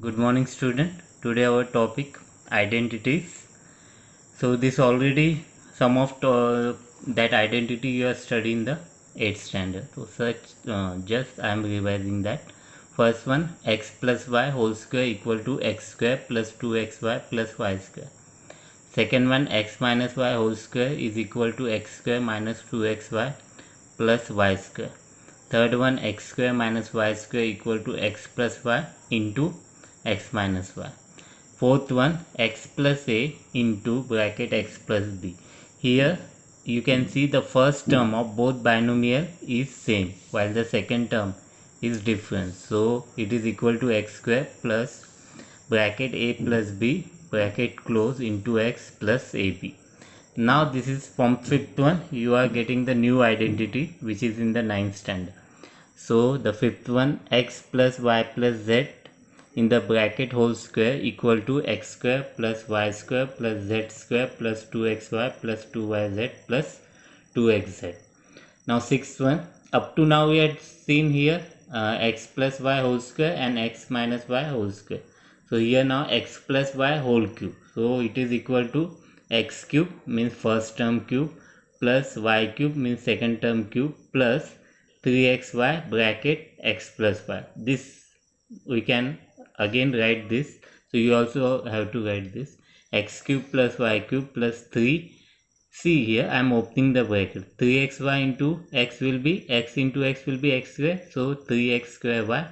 Good morning student. Today our topic identities. So this already some of that identity you are studying the 8th standard. So just I am revising that. First one, x plus y whole square equal to x square plus 2xy plus y square. Second one, x minus y whole square is equal to x square minus 2xy plus y square. Third one, x square minus y square equal to x plus y into x minus y. Fourth one, x plus a into bracket x plus b. Here you can see the first term of both binomial is same while the second term is different. So it is equal to x square plus bracket a plus b bracket close into x plus ab. Now this is from fifth one, you are getting the new identity which is in the 9th standard. So the fifth one, x plus y plus z in the bracket whole square equal to x square plus y square plus z square plus 2xy plus 2yz plus 2xz. Now sixth one, up to now we had seen here x plus y whole square and x minus y whole square. So here now x plus y whole cube. So it is equal to x cube means first term cube plus y cube means second term cube plus 3xy bracket x plus y. This we can again write this. So you also have to write this x cube plus y cube plus 3. See here I am opening the bracket. 3xy into x will be x into x will be x square. So 3x square y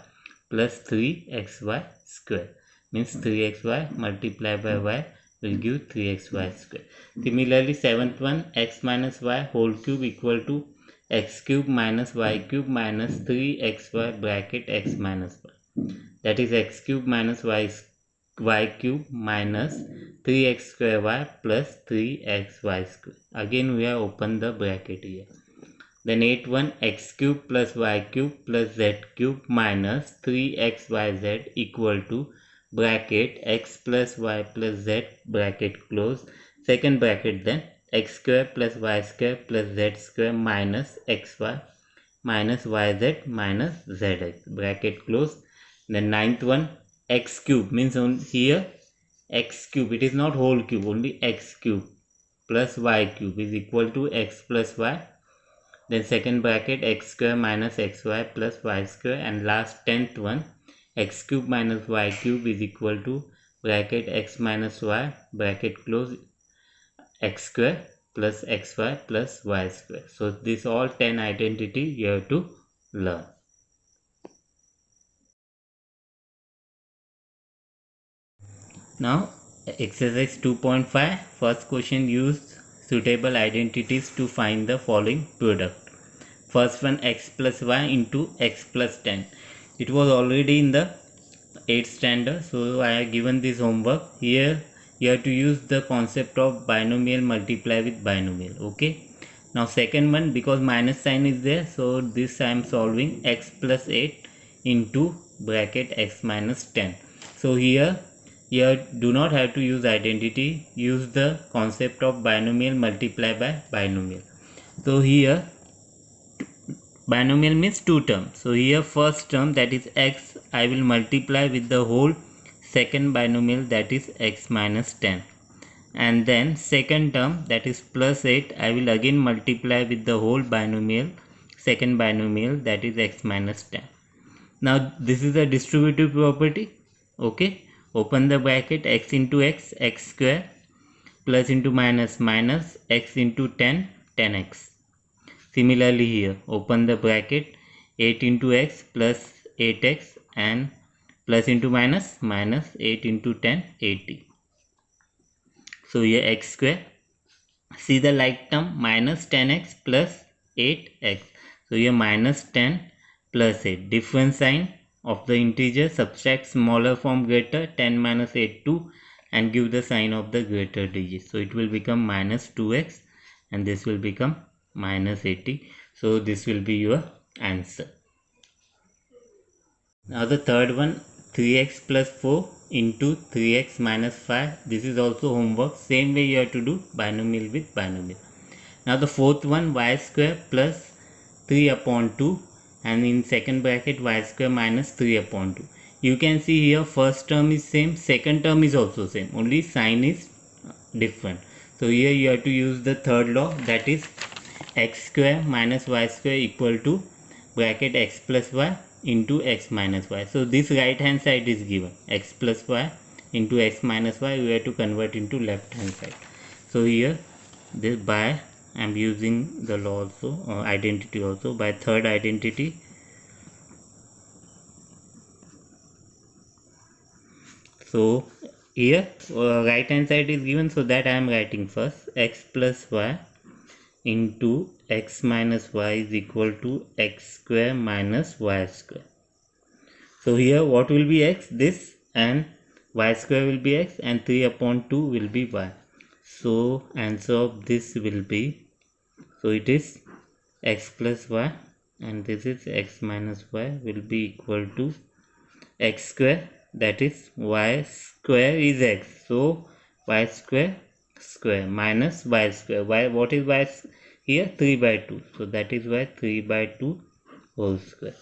plus 3xy square means 3xy multiplied by y will give 3xy square. Similarly, seventh one, x minus y whole cube equal to x cube minus y cube minus 3xy bracket x minus y. That is x cube minus y cube minus 3x square y plus 3xy square. Again we have opened the bracket here. Then 8 one, x cube plus y cube plus z cube minus 3xyz equal to bracket x plus y plus z bracket close. Second bracket then x square plus y square plus z square minus xy minus yz minus zx bracket close. Then ninth one, x cube means on here x cube, it is not whole cube, only x cube plus y cube is equal to x plus y. Then second bracket x square minus xy plus y square, and last 10th one, x cube minus y cube is equal to bracket x minus y bracket close x square plus xy plus y square. So this all 10 identity you have to learn. Now exercise 2.5, first question, use suitable identities to find the following product. First one, x plus y into x plus 10. It was already in the 8th standard, so I have given this homework. Here you have to use the concept of binomial multiply with binomial. Okay. Now second one, because minus sign is there, so this I am solving x plus 8 into bracket x minus 10. So here do not have to use identity, use the concept of binomial multiply by binomial. So here binomial means two terms. So here first term, that is x, I will multiply with the whole second binomial, that is x minus 10, and then second term, that is plus 8, I will again multiply with the whole binomial, second binomial, that is x minus 10. Now this is a distributive property. Okay, open the bracket, x into x, x square, plus into minus, minus x into 10, 10x. Similarly here, open the bracket, 8 into x plus 8x, and plus into minus, minus 8 into 10, 80. So here x square, see the like term, minus 10x plus 8x. So here minus 10 plus 8, different sign of the integer, subtract smaller from greater, 10 minus 8 2, and give the sign of the greater digit. So it will become minus 2x and this will become minus 80. So this will be your answer. Now the third one, 3x plus 4 into 3x minus 5. This is also homework. Same way you have to do binomial with binomial. Now the fourth one, y square plus 3 upon 2, and in second bracket y square minus 3 upon 2. you can see here first term is same, second term is also same, only sign is different. So here you have to use the third law, that is x square minus y square equal to bracket x plus y into x minus y. So this right hand side is given, x plus y into x minus y, we have to convert into left hand side. So here this by I am using the law also, identity also, by third identity. So here right hand side is given, so that I am writing first x plus y into x minus y is equal to x square minus y square. So here what will be x? This, and y square will be x, and 3 upon 2 will be y. So answer of this will be, so it is x plus y, and this is x minus y will be equal to x square, that is y square is x, so y square square minus y square. Y, what is y here? 3 by 2, so that is why 3 by 2 whole square.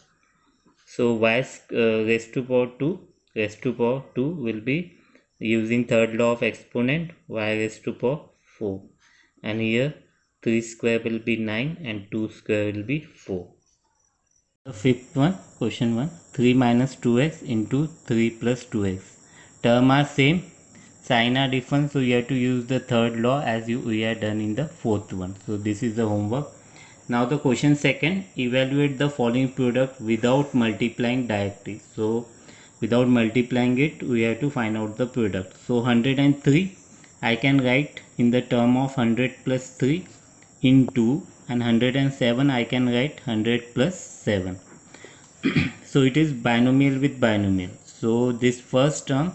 So y raised to power 2 will be using third law of exponent, y raised to power 4, and here 3 square will be 9 and 2 square will be 4. The fifth one, question 1, 3 minus 2x into 3 plus 2x. Term are same, sign are different, so you have to use the third law as we are done in the fourth one. So this is the homework. Now the question second, evaluate the following product without multiplying directly. So without multiplying it, we have to find out the product. So 103 I can write in the term of 100 plus 3 into, and 107 I can write 100 plus 7. So it is binomial with binomial. So this first term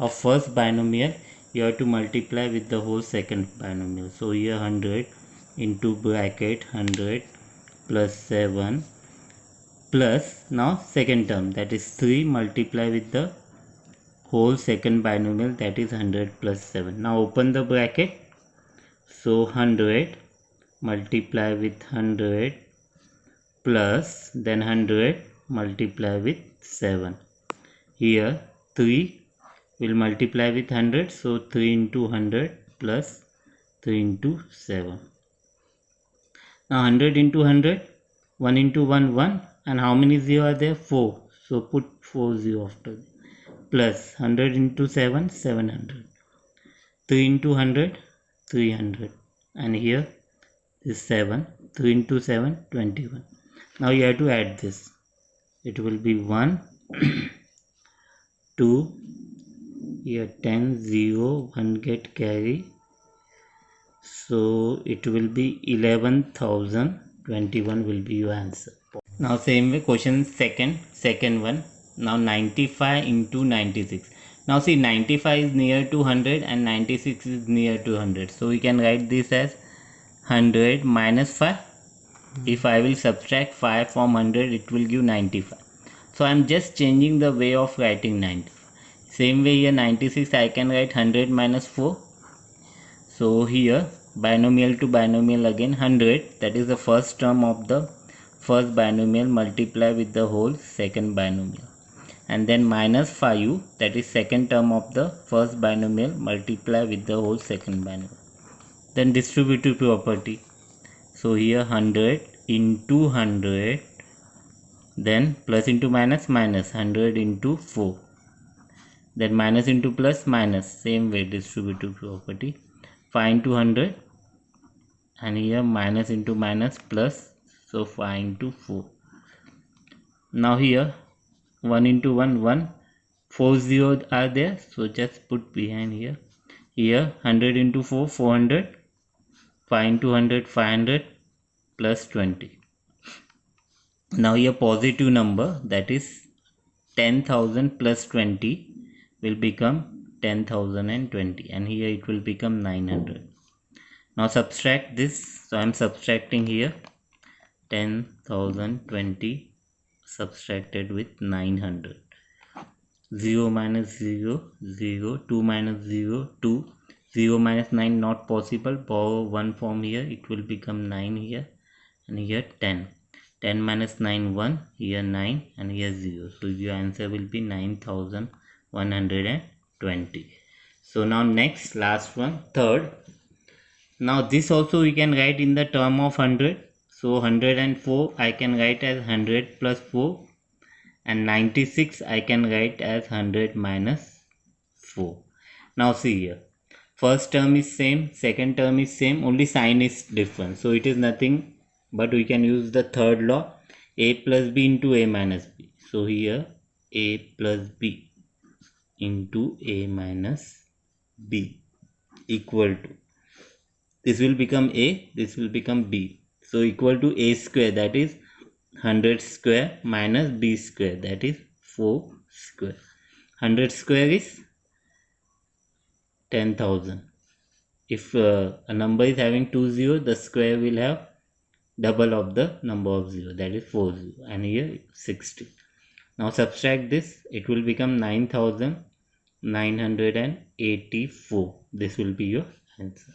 of first binomial you have to multiply with the whole second binomial. So here 100 into bracket 100 plus 7 plus, now second term, that is 3 multiply with the whole second binomial, that is 100 plus 7. Now open the bracket. So 100 multiply with 100 plus then 100 multiply with 7. Here 3 will multiply with 100, so 3 into 100 plus 3 into 7. Now 100 into 100, 1 into 1, 1, and how many 0 are there? 4. So put 4 0 after it. Plus 100 into 7, 700. 3 into 100, 300. And here is 7. 3 into 7, 21. Now you have to add this. It will be 1, 2, here 10, 0, 1 get carry. So it will be 11,021 will be your answer. Now same way question second one. Now 95 into 96. Now see, 95 is near to 100 and 96 is near to 100. So we can write this as 100 minus 5. If I will subtract 5 from 100, it will give 95. So I am just changing the way of writing 95. Same way here 96 I can write 100 minus 4. So here binomial to binomial again, 100, that is the first term of the first binomial, multiply with the whole second binomial, and then minus 5, that is second term of the first binomial, multiply with the whole second binomial. Then distributive property. So here 100 into 100, then plus into minus, minus 100 into 4, then minus into plus, minus, same way distributive property. 5 into 100, and here minus into minus plus, so 5 into 4. Now here 1 into 1, 1, 4 zeros are there, so just put behind here. Here 100 into 4, 400, 5 into 100, 500 plus 20. Now here positive number, that is 10,000 plus 20 will become 10,020, and here it will become 900. Now subtract this, so I am subtracting here 10,020 subtracted with 900. 0 minus 0, 0, 2 minus 0, 2, 0 minus 9 not possible, borrow 1 from here, it will become 9 here, and here 10. 10 minus 9 1, here 9 and here 0, so your answer will be 9120. So now next, last one, third. Now this also we can write in the term of 100. So 104 I can write as 100 plus 4, and 96 I can write as 100 minus 4. Now see here, first term is same, second term is same, only sign is different, so it is nothing but we can use the third law, a plus b into a minus b. So here a plus b into a minus b equal to, this will become a, this will become b, so equal to a square, that is 100 square, minus b square, that is 4 square. 100 square is 10,000. If a number is having 2 zeros, the square will have double of the number of 0, that is 40, and here 60. Now subtract this, it will become 9,984. This will be your answer.